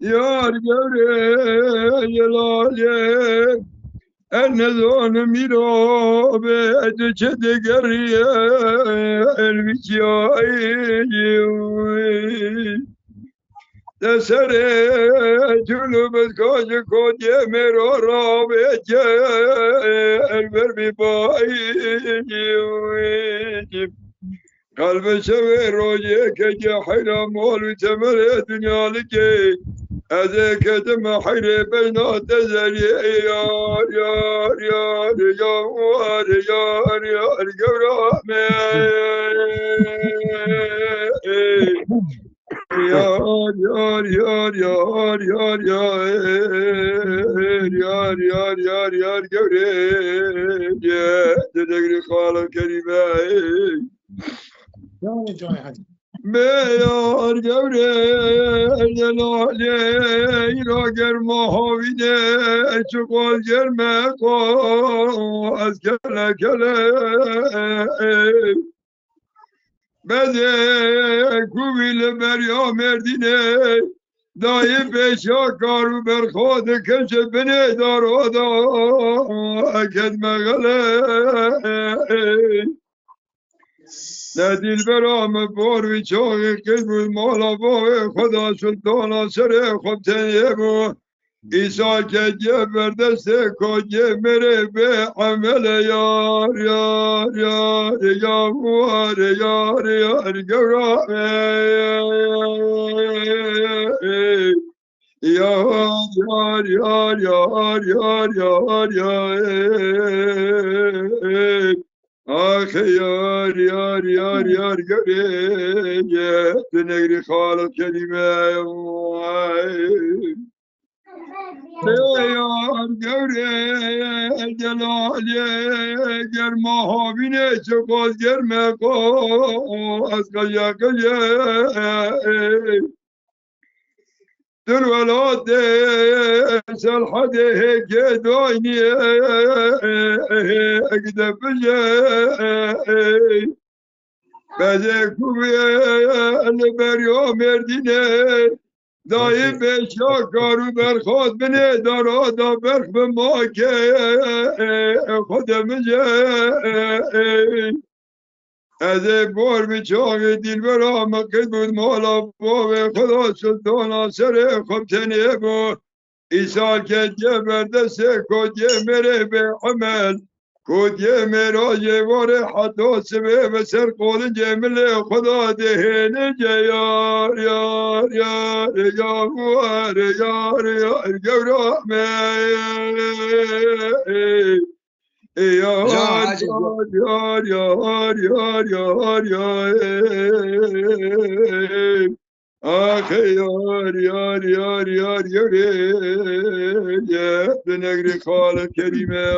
Yar gevre yelale النذون ميرو بأدشة قرية الوجياي تسرى جنوب الكوج كوج ميرو رابع البربي باي قلب شوي روجي كجا حيرا مول وتمر الدنيا لكي هذاك دم حيري بين تزري يار يار يار يار يار يار قرامي يار يار يار يار يار يار يار يار يار قوري تدقري خالة كريمة Meyar gevre celale ira germa havine çukal germe ko az kele kele bede kuvile berya merdine dahi beşa karu berkhod keşe bene darada akedme gale نه دل برام بار وی چاق قلب مالا با خدا سلطانا سر خب تنیه بو ایسا که جه بردست کجه مره به عمل یار یار یار یار یار یار گورا یار یار یار یار یار یار یار آخ یار یار یار یار گره تنگری خالق کلمه یار گره جلالی گرما هاوینه چکاز گرمه کو از قیا قیا در ولاد سلحده که داینی اگده بجه بده کوبیه البریا مردینه دایی بشا کارو برخواد بنه دارادا برخ به ما که خودم جه از بار بچاق دل برام قد بود مالا با خدا سلطانا سر خب تنیه بود ایسا که جبردست کجه مره به عمل کجه مرا جواره حتی سبه به سر قول جمله خدا دهنه یار یار یار یار یار یار گورامه یار یار یار یار یار یار یار آخ یار یار یار یار یار بنگری خالق کریمه